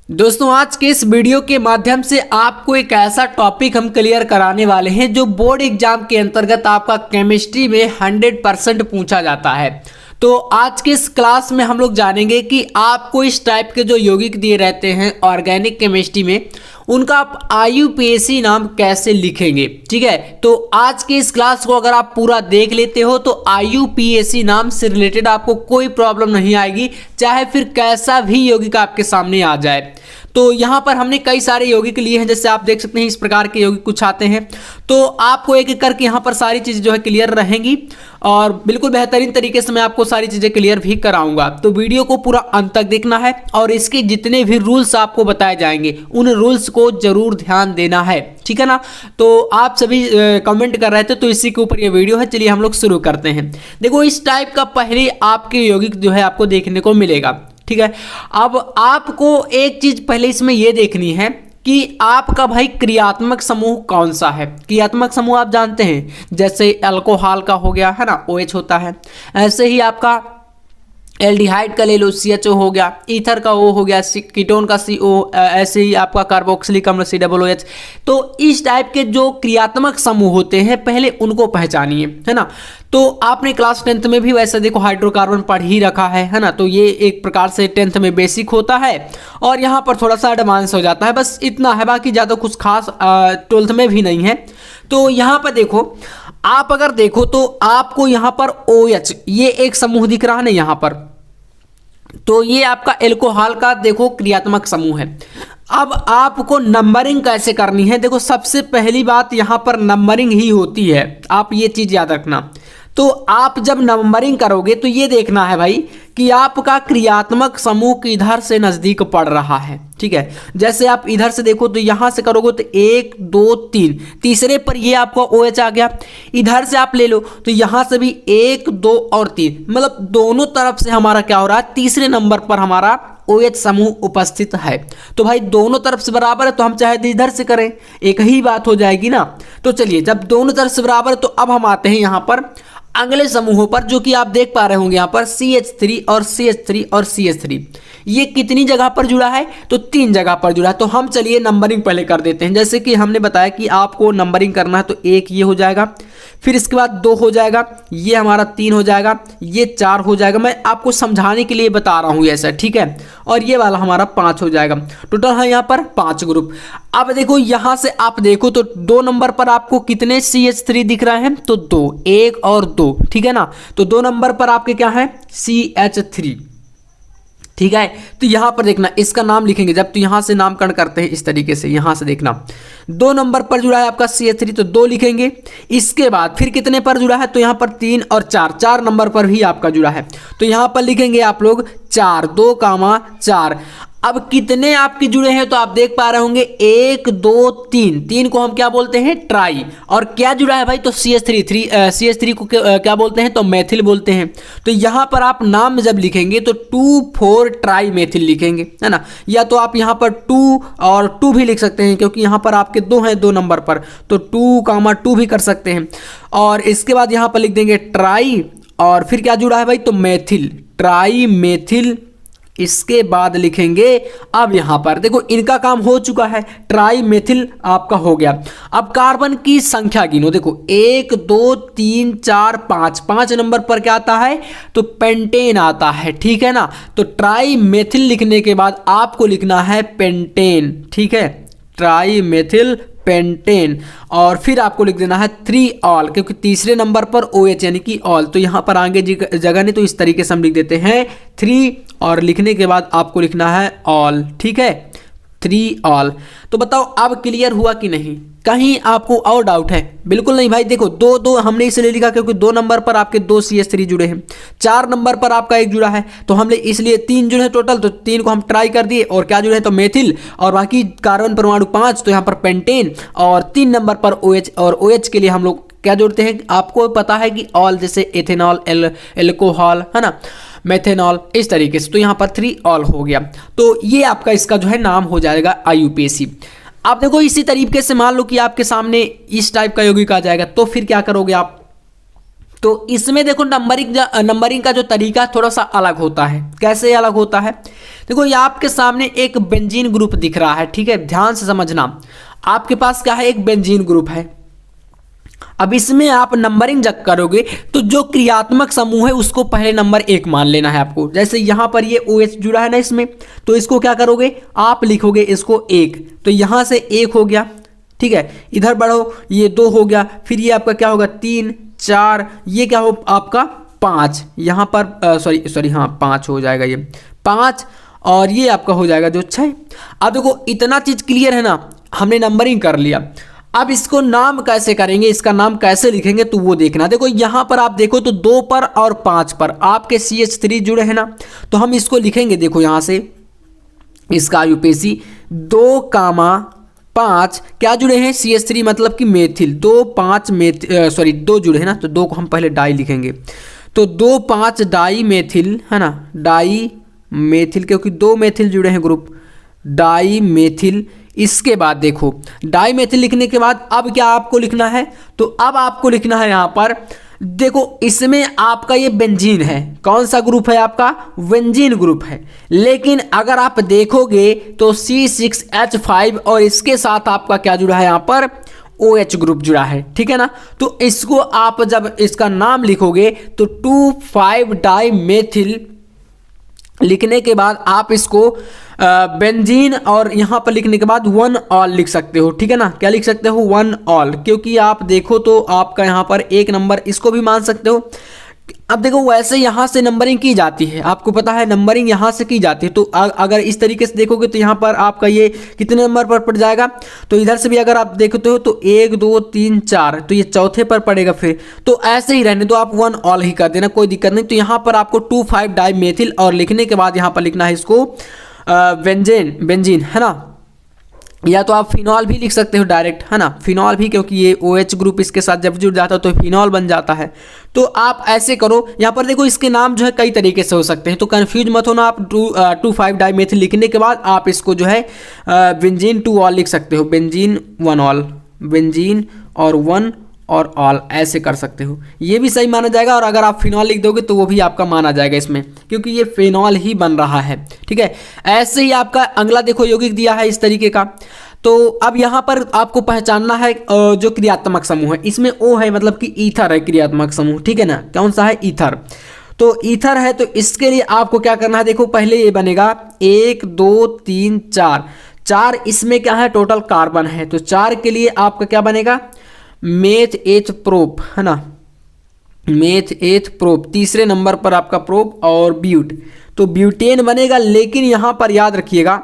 दोस्तों आज के इस वीडियो के माध्यम से आपको एक ऐसा टॉपिक हम क्लियर कराने वाले हैं जो बोर्ड एग्जाम के अंतर्गत आपका केमिस्ट्री में 100% पूछा जाता है। तो आज के इस क्लास में हम लोग जानेंगे कि आपको इस टाइप के जो यौगिक दिए रहते हैं ऑर्गेनिक केमिस्ट्री में उनका आप IUPAC नाम कैसे लिखेंगे। ठीक है, तो आज के इस क्लास को अगर आप पूरा देख लेते हो तो IUPAC नाम से रिलेटेड आपको कोई प्रॉब्लम नहीं आएगी, चाहे फिर कैसा भी यौगिक आपके सामने आ जाए। तो यहाँ पर हमने कई सारे यौगिक लिए हैं, जैसे आप देख सकते हैं इस प्रकार के यौगिक कुछ आते हैं। तो आपको एक एक करके यहाँ पर सारी चीज़ें जो है क्लियर रहेंगी और बिल्कुल बेहतरीन तरीके से मैं आपको सारी चीज़ें क्लियर भी कराऊंगा। तो वीडियो को पूरा अंत तक देखना है और इसके जितने भी रूल्स आपको बताए जाएंगे उन रूल्स को जरूर ध्यान देना है, ठीक है ना। तो आप सभी कमेंट कर रहे थे तो इसी के ऊपर ये वीडियो है। चलिए हम लोग शुरू करते हैं। देखो इस टाइप का पहले आपके यौगिक जो है आपको देखने को मिलेगा, ठीक है। अब आपको एक चीज पहले इसमें यह देखनी है कि आपका भाई क्रियात्मक समूह कौन सा है। क्रियात्मक समूह आप जानते हैं, जैसे अल्कोहल का हो गया है ना, OH होता है। ऐसे ही आपका एल्डिहाइड का ले लो, CHO हो गया, ईथर का O हो गया, कीटोन का CO, ऐसे ही आपका कार्बोक्सिलिक अम्ल COOH। तो इस टाइप के जो क्रियात्मक समूह होते हैं पहले उनको पहचानिए, है ना। तो आपने क्लास 10th में भी वैसे देखो हाइड्रोकार्बन पढ़ ही रखा है ना। तो ये एक प्रकार से 10th में बेसिक होता है और यहाँ पर थोड़ा सा एडवांस हो जाता है, बस इतना है, बाकी ज़्यादा कुछ खास 12th में भी नहीं है। तो यहाँ पर देखो, आप अगर देखो तो आपको यहाँ पर OH ये एक समूह दिख रहा है ना यहाँ पर, तो ये आपका अल्कोहल का देखो क्रियात्मक समूह है। अब आपको नंबरिंग कैसे करनी है, देखो सबसे पहली बात यहाँ पर नंबरिंग ही होती है, आप ये चीज़ याद रखना। तो आप जब नंबरिंग करोगे तो ये देखना है भाई कि आपका क्रियात्मक समूह किधर से नज़दीक पड़ रहा है, ठीक है। जैसे आप इधर से देखो तो यहाँ से करोगे तो 1 2 3, तीसरे पर ये आपका OH आ गया। इधर से आप ले लो तो यहाँ से भी 1 2 और 3, मतलब दोनों तरफ से हमारा क्या हो रहा है, तीसरे नंबर पर हमारा OH समूह उपस्थित है। तो भाई दोनों तरफ से बराबर है तो हम चाहे इधर से करें एक ही बात हो जाएगी ना। तो चलिए जब दोनों तरफ से बराबर है तो अब हम आते हैं यहाँ पर अगले समूहों पर, जो कि आप देख पा रहे होंगे यहाँ पर CH3 और CH3 और CH3। ये कितनी जगह पर जुड़ा है, तो 3 जगह पर जुड़ा है। तो हम चलिए नंबरिंग पहले कर देते हैं। जैसे कि हमने बताया कि आपको नंबरिंग करना है तो 1 ये हो जाएगा, फिर इसके बाद 2 हो जाएगा, ये हमारा 3 हो जाएगा, ये 4 हो जाएगा। मैं आपको समझाने के लिए बता रहा हूँ ऐसा, ठीक है। और ये वाला हमारा 5 हो जाएगा। टोटल है यहाँ पर 5 ग्रुप। अब देखो यहाँ से आप देखो तो 2 नंबर पर आपको कितने CH3 दिख रहे हैं, तो 2, 1 और 2, ठीक है ना। तो 2 नंबर पर आपके क्या है, CH3, ठीक है। तो यहां पर देखना इसका नाम लिखेंगे जब, तो यहां से नामकरण करते हैं इस तरीके से। यहां से देखना 2 नंबर पर जुड़ा है आपका CH3 तो 2 लिखेंगे। इसके बाद फिर कितने पर जुड़ा है, तो यहां पर 3 और 4 नंबर पर भी आपका जुड़ा है तो यहां पर लिखेंगे आप लोग 4, 2, 4। अब कितने आपके जुड़े हैं तो आप देख पा रहे होंगे 1 2 3 को हम क्या बोलते हैं, ट्राई। और क्या जुड़ा है भाई, तो CH3 को क्या बोलते हैं, तो मेथिल बोलते हैं। तो यहाँ पर आप नाम जब लिखेंगे तो 2,4 ट्राई मेथिल लिखेंगे, है ना। या तो आप यहाँ पर 2 और 2 भी लिख सकते हैं, क्योंकि यहाँ पर आपके 2 हैं 2 नंबर पर, तो 2,2 भी कर सकते हैं। और इसके बाद यहाँ पर लिख देंगे ट्राई, और फिर क्या जुड़ा है भाई, तो मेथिल, ट्राई मेथिल। इसके बाद लिखेंगे, अब यहां पर देखो इनका काम हो चुका है, ट्राई मेथिल आपका हो गया। अब कार्बन की संख्या गिनो, देखो 1 2 3 4 5 नंबर पर क्या आता है, तो पेंटेन आता है, ठीक है ना। तो ट्राई मेथिल लिखने के बाद आपको लिखना है पेंटेन, ठीक है, ट्राई मेथिल पेंटेन। और फिर आपको लिख देना है 3 ऑल, क्योंकि तीसरे नंबर पर OH यानी कि ऑल। तो यहाँ पर आगे जगह नहीं तो इस तरीके से हम लिख देते हैं 3, और लिखने के बाद आपको लिखना है ऑल, ठीक है, 3 ऑल। तो बताओ अब क्लियर हुआ कि नहीं, कहीं आपको और डाउट है? बिल्कुल नहीं भाई। देखो 2 2 हमने इसलिए लिखा क्योंकि 2 नंबर पर आपके 2 CH3 जुड़े हैं, 4 नंबर पर आपका 1 जुड़ा है, तो हमने इसलिए 3 जुड़े हैं टोटल, तो 3 को हम ट्राई कर दिए। और क्या जुड़े हैं, तो मेथिल, और बाकी कार्बन परमाणु 5, तो यहाँ पर पेंटेन। और 3 नंबर पर OH, और OH के लिए हम लोग क्या जोड़ते हैं, आपको पता है कि ऑल, जैसे एथेनॉल, एल्कोहल, है ना, मेथेनॉल, इस तरीके से। तो यहाँ पर 3 ऑल हो गया। तो ये आपका इसका जो है नाम हो जाएगा IUPAC। आप देखो इसी तरीके से मान लो कि आपके सामने इस टाइप का यौगिक आ जाएगा, तो फिर क्या करोगे आप, तो इसमें देखो नंबरिंग का जो तरीका थोड़ा सा अलग होता है। कैसे अलग होता है? देखो ये आपके सामने एक बेंजीन ग्रुप दिख रहा है, ठीक है, ध्यान से समझना। आपके पास क्या है? एक बेंजीन ग्रुप है। अब इसमें आप नंबरिंग जब करोगे तो जो क्रियात्मक समूह है उसको पहले नंबर 1 मान लेना है आपको। जैसे यहाँ पर ये OH जुड़ा है ना इसमें, तो इसको क्या करोगे? आप लिखोगे इसको 1, तो यहाँ से 1 हो गया, ठीक है। इधर बढ़ो, ये 2 हो गया, फिर ये आपका क्या होगा? 3 4, ये क्या हो आपका? 5, यहाँ पर सॉरी हाँ 5 हो जाएगा, ये 5, और ये आपका हो जाएगा जो 6। अब देखो इतना चीज़ क्लियर है ना, हमने नंबरिंग कर लिया। अब इसको नाम कैसे करेंगे, इसका नाम कैसे लिखेंगे, तो वो देखना। देखो यहाँ पर आप देखो तो 2 पर और 5 पर आपके CH3 जुड़े हैं ना, तो हम इसको लिखेंगे। देखो यहाँ से इसका यूपीसी 2,5 क्या जुड़े हैं? CH3 मतलब कि मेथिल। 2 जुड़े हैं ना, तो 2 को हम पहले डाई लिखेंगे। तो 2,5 डाई मेथिल है ना, डाई मेथिल, क्योंकि 2 मेथिल जुड़े हैं ग्रुप, डाई मेथिल। इसके बाद देखो डाई मेथिल लिखने के बाद अब क्या आपको लिखना है? तो अब आपको लिखना है यहाँ पर, देखो इसमें आपका ये बेंजीन है। कौन सा ग्रुप है आपका? बेंजीन ग्रुप है। लेकिन अगर आप देखोगे तो C6H5 और इसके साथ आपका क्या जुड़ा है? यहाँ पर OH ग्रुप जुड़ा है, ठीक है ना। तो इसको आप जब इसका नाम लिखोगे तो 2,5 डाई मेथिल लिखने के बाद आप इसको बेंजीन, और यहाँ पर लिखने के बाद 1 ऑल लिख सकते हो, ठीक है ना। क्या लिख सकते हो? 1 ऑल, क्योंकि आप देखो तो आपका यहाँ पर 1 नंबर इसको भी मान सकते हो। अब देखो वैसे यहाँ से नंबरिंग की जाती है, आपको पता है नंबरिंग यहाँ से की जाती है। तो अगर इस तरीके से देखोगे तो यहाँ पर आपका ये कितने नंबर पर पड़ जाएगा? तो इधर से भी अगर आप देखते हो तो 1 2 3 4, तो ये चौथे पर पड़ेगा। फिर तो ऐसे ही रहने दो, आप 1 ऑल ही कर देना, कोई दिक्कत नहीं। तो यहाँ पर आपको 2,5 डाई मेथिल, और लिखने के बाद यहाँ पर लिखना है इसको बेंजीन, है ना। या तो आप फिनॉल भी लिख सकते हो डायरेक्ट, है ना, फिनॉल भी, क्योंकि ये OH ग्रुप इसके साथ जब जुड़ जाता है तो फिनॉल बन जाता है। तो आप ऐसे करो। यहाँ पर देखो इसके नाम जो है कई तरीके से हो सकते हैं, तो कंफ्यूज मत होना। आप 2,5 डाई मेथिल लिखने के बाद आप इसको जो है बेंजीन 2 ऑल लिख सकते हो, बेंजीन 1 ऑल, बेंजीन और 1 और ऑल, ऐसे कर सकते हो। ये भी सही माना जाएगा। और अगर आप फिनॉल लिख दोगे तो वो भी आपका माना जाएगा इसमें, क्योंकि ये फिनॉल ही बन रहा है, ठीक है। ऐसे ही आपका अगला देखो यौगिक दिया है इस तरीके का। तो अब यहाँ पर आपको पहचानना है जो क्रियात्मक समूह है, इसमें O है, मतलब कि ईथर है क्रियात्मक समूह, ठीक है ना। कौन सा है? ईथर। तो ईथर है, तो इसके लिए आपको क्या करना है? देखो पहले ये बनेगा 1 2 3 4 इसमें क्या है? टोटल कार्बन है। तो 4 के लिए आपका क्या बनेगा? मेथ एथ प्रोप, है ना, मेथ एथ प्रोप। तीसरे नंबर पर आपका प्रोप और ब्यूट, तो ब्यूटेन बनेगा। लेकिन यहाँ पर याद रखिएगा,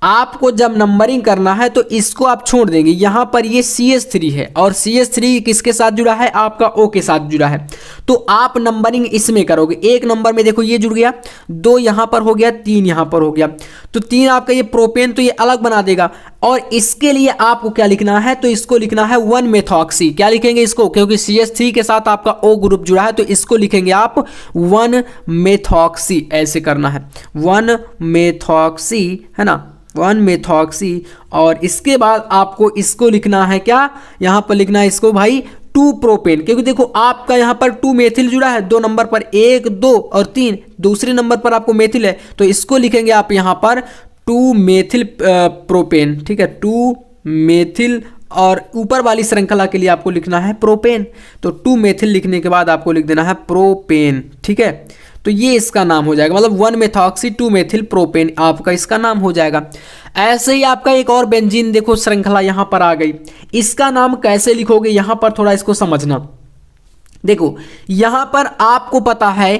आपको जब नंबरिंग करना है तो इसको आप छोड़ देंगे। यहाँ पर ये CH3 है, और CH3 किसके साथ जुड़ा है? आपका O के साथ जुड़ा है। तो आप नंबरिंग इसमें करोगे। 1 नंबर में देखो ये जुड़ गया, 2 यहाँ पर हो गया, 3 यहाँ पर हो गया। तो 3 आपका ये प्रोपेन, तो ये अलग बना देगा। और इसके लिए आपको क्या लिखना है? तो इसको लिखना है 1 मेथॉक्सी। क्या लिखेंगे इसको? क्योंकि CH3 के साथ आपका O ग्रुप जुड़ा है, तो इसको लिखेंगे आप 1 मेथॉक्सी, ऐसे करना है 1 मेथॉक्सी, है ना, 1 मेथॉक्सी। और इसके बाद आपको इसको लिखना है क्या? यहाँ पर लिखना है इसको भाई 2 प्रोपेन, क्योंकि देखो आपका यहाँ पर 2 मेथिल जुड़ा है 2 नंबर पर, 1 2 और 3, दूसरे नंबर पर आपको मेथिल है, तो इसको लिखेंगे आप यहाँ पर 2 मेथिल प्रोपेन, ठीक है, 2 मेथिल। और ऊपर वाली श्रृंखला के लिए आपको लिखना है प्रोपेन। तो 2 मेथिल लिखने के बाद आपको लिख देना है प्रोपेन, ठीक है। तो ये इसका नाम हो जाएगा, मतलब 1 मेथॉक्सी 2 मेथिल प्रोपेन आपका इसका नाम हो जाएगा। ऐसे ही आपका एक और बेंजीन देखो श्रृंखला यहाँ पर आ गई। इसका नाम कैसे लिखोगे? यहाँ पर थोड़ा इसको समझना। देखो यहाँ पर आपको पता है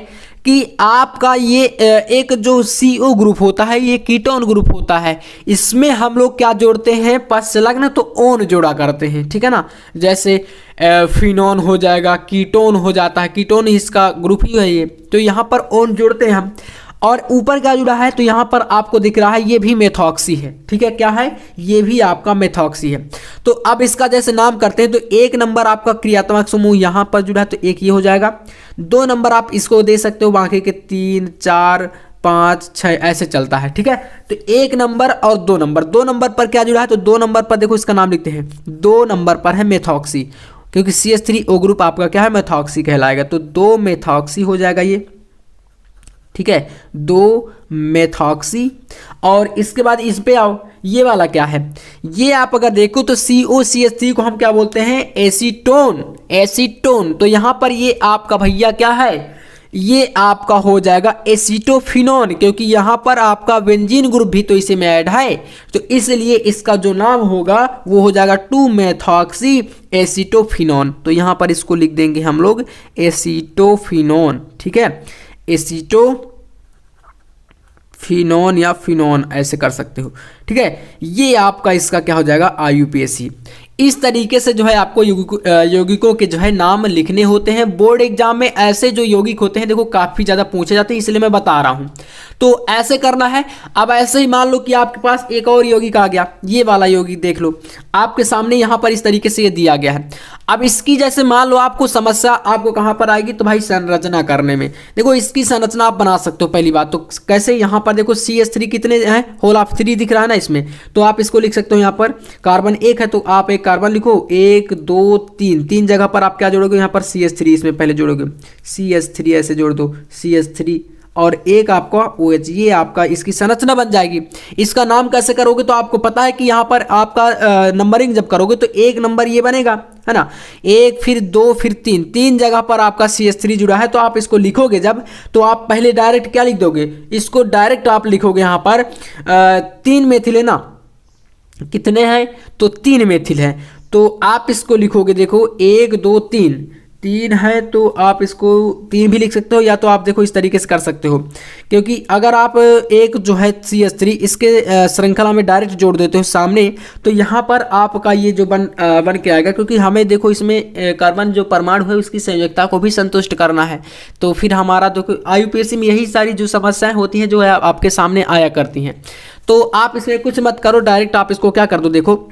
कि आपका ये एक जो CO ग्रुप होता है, ये कीटोन ग्रुप होता है। इसमें हम लोग क्या जोड़ते हैं? पश्चलग्न, तो ओन जोड़ा करते हैं, ठीक है ना। जैसे फिनोन हो जाएगा, कीटोन हो जाता है, कीटोन इसका ग्रुप ही है ये। तो यहाँ पर ओन जोड़ते हैं हम। और ऊपर क्या जुड़ा है? तो यहाँ पर आपको दिख रहा है ये भी मेथॉक्सी है, ठीक है। क्या है? ये भी आपका मेथॉक्सी है। तो अब इसका जैसे नाम करते हैं, तो 1 नंबर आपका क्रियात्मक समूह यहाँ पर जुड़ा है, तो 1 ये हो जाएगा। 2 नंबर आप इसको दे सकते हो, बाकी के 3 4 5 6 ऐसे चलता है, ठीक है। तो 1 नंबर और 2 नंबर पर क्या जुड़ा है? तो 2 नंबर पर देखो इसका नाम लिखते हैं, 2 नंबर पर है मेथॉक्सी। क्योंकि CH3O ग्रुप आपका क्या है, मेथॉक्सी कहलाएगा। तो 2 मेथॉक्सी हो जाएगा ये, ठीक है, 2 मेथॉक्सी। और इसके बाद इस पे आओ, ये वाला क्या है, ये आप अगर देखो तो COCH3 को हम क्या बोलते हैं, एसीटोन। एसीटोन, तो यहाँ पर ये आपका भैया क्या है, ये आपका हो जाएगा एसीटोफिनोन, क्योंकि यहाँ पर आपका बेंजीन ग्रुप भी तो इसी में ऐड है, तो इसलिए इसका जो नाम होगा वो हो जाएगा 2 मेथॉक्सी एसीटोफिनोन। तो यहाँ पर इसको लिख देंगे हम लोग एसीटोफिनोन, ठीक है, एसीटोफिनोन या फिनोन ऐसे कर सकते हो, ठीक है। ये आपका इसका क्या हो जाएगा, IUPAC। इस तरीके से जो है आपको यौगिकों के जो है नाम लिखने होते हैं। बोर्ड एग्जाम में ऐसे जो यौगिक होते हैं देखो काफ़ी ज़्यादा पूछे जाते हैं, इसलिए मैं बता रहा हूँ। तो ऐसे करना है। अब ऐसे ही मान लो कि आपके पास एक और यौगिक आ गया, ये वाला यौगिक देख लो आपके सामने यहाँ पर इस तरीके से ये दिया गया है। अब इसकी जैसे मान लो आपको समस्या आपको कहाँ पर आएगी, तो भाई संरचना करने में। देखो इसकी संरचना आप बना सकते हो। पहली बात तो कैसे, यहाँ पर देखो CH3 कितने हैं, होल ऑफ 3 दिख रहा है ना इसमें, तो आप इसको लिख सकते हो। यहाँ पर कार्बन 1 है तो आप एक कार्बन लिखो, 1 2 3, 3 जगह पर आप क्या जोड़ोगे, यहाँ पर CH3 इसमें पहले जोड़ोगे, CH3 ऐसे जोड़ दो, CH3 और एक आपका OH, ये आपका इसकी संरचना बन जाएगी। इसका नाम कैसे करोगे, तो आपको पता है कि यहाँ पर आपका नंबरिंग जब करोगे तो 1 नंबर ये बनेगा, है ना, 1 फिर 2 फिर 3, 3 जगह पर आपका CH3 जुड़ा है। तो आप इसको लिखोगे जब, तो आप पहले डायरेक्ट क्या लिख दोगे, इसको डायरेक्ट आप लिखोगे यहाँ पर 3 मेथिल है ना, कितने हैं, तो 3 मेथिल है। तो आप इसको लिखोगे, देखो 1 2 3 है, तो आप इसको 3 भी लिख सकते हो, या तो आप देखो इस तरीके से कर सकते हो, क्योंकि अगर आप एक जो है CH3 इसके श्रृंखला में डायरेक्ट जोड़ देते हो सामने, तो यहाँ पर आपका ये जो बन के आएगा, क्योंकि हमें देखो इसमें कार्बन जो परमाणु है उसकी संयोजकता को भी संतुष्ट करना है। तो फिर हमारा तो IUPAC में यही सारी जो समस्याएं होती हैं जो है आपके सामने आया करती हैं। तो आप इसमें कुछ मत करो, डायरेक्ट आप इसको क्या कर दो, देखो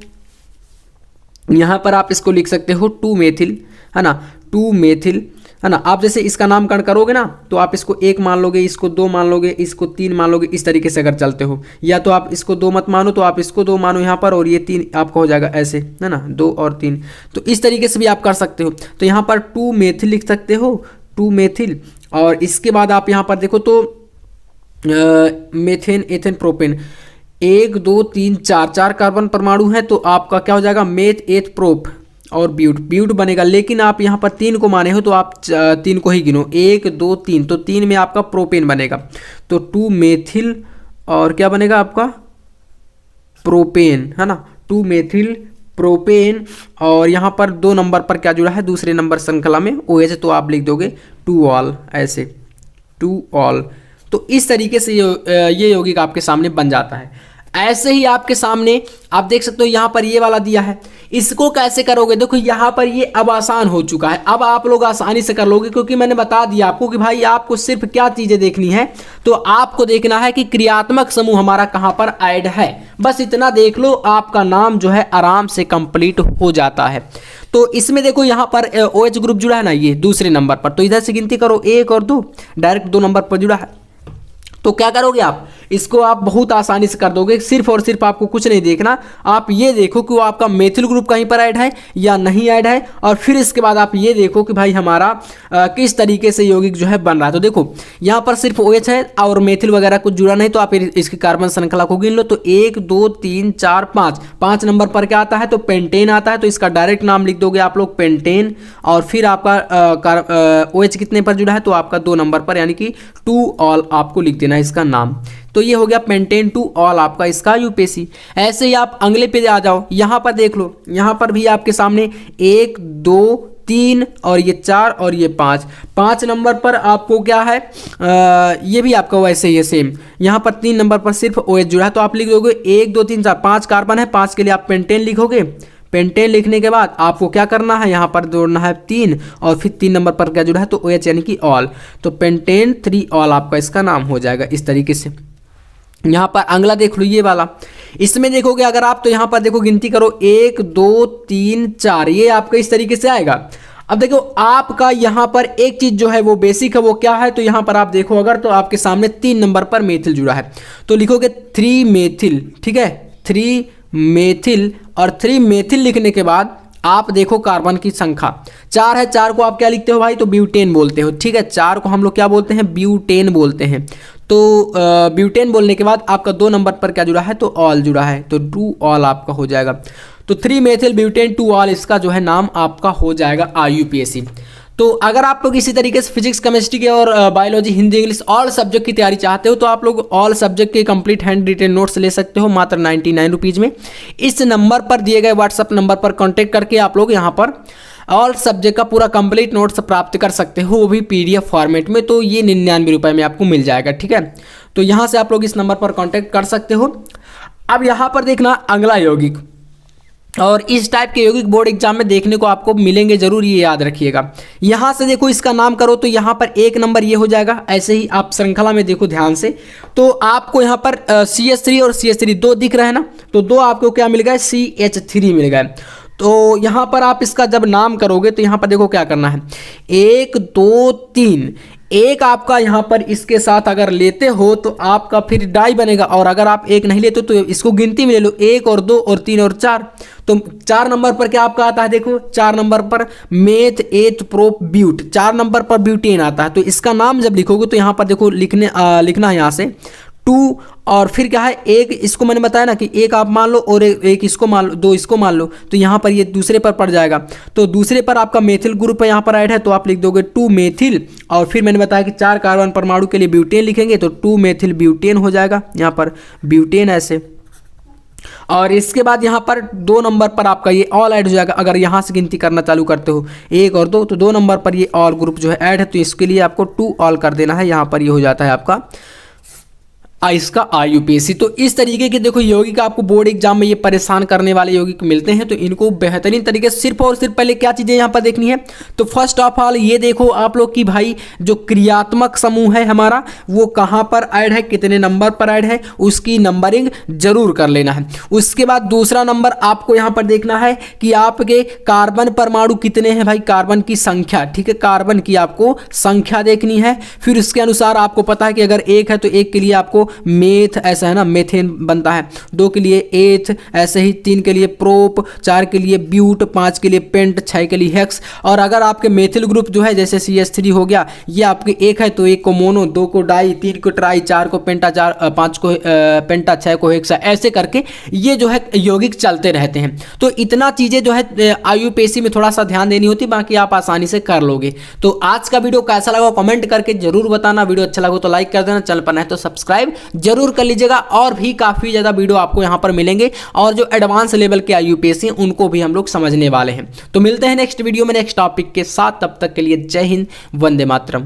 यहाँ पर आप इसको लिख सकते हो 2 मेथिल, है ना, 2 मेथिल, है ना। आप जैसे इसका नामकरण करोगे ना, तो आप इसको 1 मान लोगे, इसको 2 मान लोगे, इसको 3 मान लोगे, इस तरीके से अगर चलते हो। या तो आप इसको 2 मत मानो, तो आप इसको 2 मानो यहाँ पर, और ये 3 आपका हो जाएगा ऐसे, है ना, 2 और 3। तो इस तरीके से भी आप कर सकते हो। तो यहाँ पर 2 मेथिल लिख सकते हो, 2 मेथिल। और इसके बाद आप यहाँ पर देखो तो मेथेन, एथेन, प्रोपेन, 1 2 3 4 कार्बन परमाणु है, तो आपका क्या हो जाएगा, मेथ एथ प्रोप और ब्यूट बनेगा। लेकिन आप यहाँ पर 3 को माने हो, तो आप 3 को ही गिनो, 1 2 3, तो 3 में आपका प्रोपेन बनेगा। तो 2 मेथिल और क्या बनेगा आपका, प्रोपेन, है ना, 2 मेथिल प्रोपेन। और यहाँ पर 2 नंबर पर क्या जुड़ा है, दूसरे नंबर श्रृंखला में OH, तो आप लिख दोगे 2 ऑल, ऐसे 2 ऑल। तो इस तरीके से ये यौगिक आपके सामने बन जाता है। ऐसे ही आपके सामने आप देख सकते हो यहाँ पर ये वाला दिया है, इसको कैसे करोगे, देखो यहाँ पर ये अब आसान हो चुका है, अब आप लोग आसानी से कर लोगे, क्योंकि मैंने बता दिया आपको कि भाई आपको सिर्फ क्या चीज़ें देखनी है, तो आपको देखना है कि क्रियात्मक समूह हमारा कहाँ पर ऐड है, बस इतना देख लो, आपका नाम जो है आराम से कंप्लीट हो जाता है। तो इसमें देखो यहाँ पर OH ग्रुप जुड़ा है ना, ये दूसरे नंबर पर, तो इधर से गिनती करो 1 और 2, डायरेक्ट 2 नंबर पर जुड़ा है। तो क्या करोगे आप, इसको आप बहुत आसानी से कर दोगे। सिर्फ और सिर्फ आपको कुछ नहीं देखना, आप ये देखो कि वो आपका मेथिल ग्रुप कहीं पर ऐड है या नहीं ऐड है, और फिर इसके बाद आप ये देखो कि भाई हमारा किस तरीके से यौगिक जो है बन रहा है। तो देखो यहाँ पर सिर्फ OH है और मेथिल वगैरह कुछ जुड़ा नहीं, तो आप इसकी कार्बन श्रृंखला को गिन लो। तो 1 2 3 4 5 नंबर पर क्या आता है, तो पेंटेन आता है, तो इसका डायरेक्ट नाम लिख दोगे आप लोग पेंटेन। और फिर आपका OH कितने पर जुड़ा है, तो आपका 2 नंबर पर, यानी कि 2 ऑल आपको लिख देना इसका नाम। तो ये हो गया पेंटेन 2 ऑल आपका इसका IUPAC। ऐसे ही आप अगले पे आ जाओ, यहाँ पर देख लो, यहाँ पर भी आपके सामने 1 2 3 और ये 4 और ये 5 नंबर पर आपको क्या है, ये भी आपका वैसे ही है सेम। यहाँ पर 3 नंबर पर सिर्फ OH जुड़ा है, तो आप लिख दोगे 1 2 3 4 5 कार्बन है, 5 के लिए आप पेंटेन लिखोगे। पेंटेन लिखने के बाद आपको क्या करना है, यहाँ पर जोड़ना है 3, और फिर 3 नंबर पर क्या जुड़ा है, तो OH यानी कि ऑल। तो पेंटेन 3 ऑल आपका इसका नाम हो जाएगा इस तरीके से। यहाँ पर अगला देख लो ये वाला, इसमें देखोगे अगर आप, तो यहाँ पर देखो गिनती करो 1 2 3 4, ये आपका इस तरीके से आएगा। अब देखो आपका यहाँ पर एक चीज जो है वो बेसिक है, वो क्या है, तो यहाँ पर आप देखो अगर, तो आपके सामने 3 नंबर पर मेथिल जुड़ा है, तो लिखोगे 3 मेथिल, ठीक है, 3 मेथिल। और 3 मेथिल लिखने के बाद आप देखो कार्बन की संख्या 4 है, 4 को आप क्या लिखते हो भाई, तो ब्यूटेन बोलते हो, ठीक है। 4 को हम लोग क्या बोलते हैं, ब्यूटेन बोलते हैं। तो ब्यूटेन बोलने के बाद आपका 2 नंबर पर क्या जुड़ा है, तो ऑल जुड़ा है, तो 2 ऑल आपका हो जाएगा। तो 3 मेथिल ब्यूटेन 2 ऑल इसका जो है नाम आपका हो जाएगा IUPAC। तो अगर आप लोग इसी तरीके से फिजिक्स, केमिस्ट्री के और biology, Hindi, English all subject की तैयारी चाहते हो तो आप लोग ऑल सब्जेक्ट के कंप्लीट हैंड रिटेन नोट्स ले सकते हो मात्र 99 रुपीज़ में। इस नंबर पर दिए गए व्हाट्सअप नंबर पर कॉन्टैक्ट करके आप लोग यहाँ पर ऑल सब्जेक्ट का पूरा कंप्लीट नोट्स प्राप्त कर सकते हो, वो भी PDF फॉर्मेट में। तो ये 99 रुपये में आपको मिल जाएगा, ठीक है। तो यहाँ से आप लोग इस नंबर पर कॉन्टैक्ट कर सकते हो। अब यहाँ पर देखना अगला यौगिक, और इस टाइप के यौगिक बोर्ड एग्जाम में देखने को आपको मिलेंगे जरूर, ये याद रखिएगा। यहाँ से देखो इसका नाम करो तो यहाँ पर 1 नंबर ये हो जाएगा। ऐसे ही आप श्रृंखला में देखो ध्यान से, तो आपको यहाँ पर CH3 और CH3 2 दिख रहा है ना, तो 2 आपको क्या मिल गया, CH3 मिल गया। तो यहाँ पर आप इसका जब नाम करोगे तो यहाँ पर देखो क्या करना है, 1 2 3, एक आपका यहाँ पर इसके साथ अगर लेते हो तो आपका फिर डाई बनेगा, और अगर आप एक नहीं लेते तो इसको गिनती में ले लो, 1 और 2 और 3 और 4। तो 4 नंबर पर क्या आपका आता है, देखो 4 नंबर पर meth eth prop but, 4 number पर ब्यूटेन आता है। तो इसका नाम जब लिखोगे तो यहाँ पर देखो लिखना है यहाँ से 2, और फिर क्या है, एक इसको मैंने बताया ना कि एक आप मान लो और एक इसको मान लो, 2 इसको मान लो, तो यहाँ पर ये दूसरे पर पड़ जाएगा। तो दूसरे पर आपका मेथिल ग्रुप यहाँ पर ऐड है, तो आप लिख दोगे 2 मेथिल, और फिर मैंने बताया कि 4 कार्बन परमाणु के लिए ब्यूटेन लिखेंगे तो 2 मेथिल ब्यूटेन हो जाएगा, यहाँ पर ब्यूटेन ऐसे। और इसके बाद यहाँ पर 2 नंबर पर आपका ये ऑल ऐड हो जाएगा। अगर यहाँ से गिनती करना चालू करते हो 1 और 2, तो 2 नंबर पर ये ऑल ग्रुप जो है ऐड है, तो इसके लिए आपको 2 ऑल कर देना है। यहाँ पर ये हो जाता है आपका इसका IUPAC। तो इस तरीके के देखो यौगिक आपको बोर्ड एग्जाम में ये परेशान करने वाले यौगिक मिलते हैं, तो इनको बेहतरीन तरीके से सिर्फ और सिर्फ पहले क्या चीज़ें यहाँ पर देखनी है, तो फर्स्ट ऑफ ऑल ये देखो आप लोग की भाई जो क्रियात्मक समूह है हमारा वो कहाँ पर ऐड है, कितने नंबर पर ऐड है, उसकी नंबरिंग जरूर कर लेना है। उसके बाद दूसरा नंबर आपको यहाँ पर देखना है कि आपके कार्बन परमाणु कितने हैं भाई, कार्बन की संख्या, ठीक है, कार्बन की आपको संख्या देखनी है। फिर उसके अनुसार आपको पता है कि अगर 1 है तो 1 के लिए आपको मेथ ऐसा है ना, मेथेन बनता है, 2 के लिए एथ, ऐसे ही 3 के लिए प्रोप, 4 के लिए ब्यूट, 5 के लिए पेंट, 6 के लिए हेक्स। और अगर आपके मेथिल ग्रुप जो है जैसे CH3 हो गया, ये आपके 1 है तो 1 को मोनो, 2 को डाई, 3 को ट्राई, 4 को पेंटा, 5 को पेंटा, 6 को हेक्सा, ऐसे करके ये जो है यौगिक चलते रहते हैं। तो इतना चीज़ें जो है IUPAC में थोड़ा सा ध्यान देनी होती, बाकी आप आसानी से कर लोगे। तो आज का वीडियो कैसा लगा कमेंट करके जरूर बताना, वीडियो अच्छा लगा तो लाइक कर देना, चैनल पर नए तो सब्सक्राइब जरूर कर लीजिएगा। और भी काफ़ी ज़्यादा वीडियो आपको यहाँ पर मिलेंगे, और जो एडवांस लेवल के IUPAC हैं उनको भी हम लोग समझने वाले हैं। तो मिलते हैं नेक्स्ट वीडियो में नेक्स्ट टॉपिक के साथ, तब तक के लिए जय हिंद, वंदे मातरम।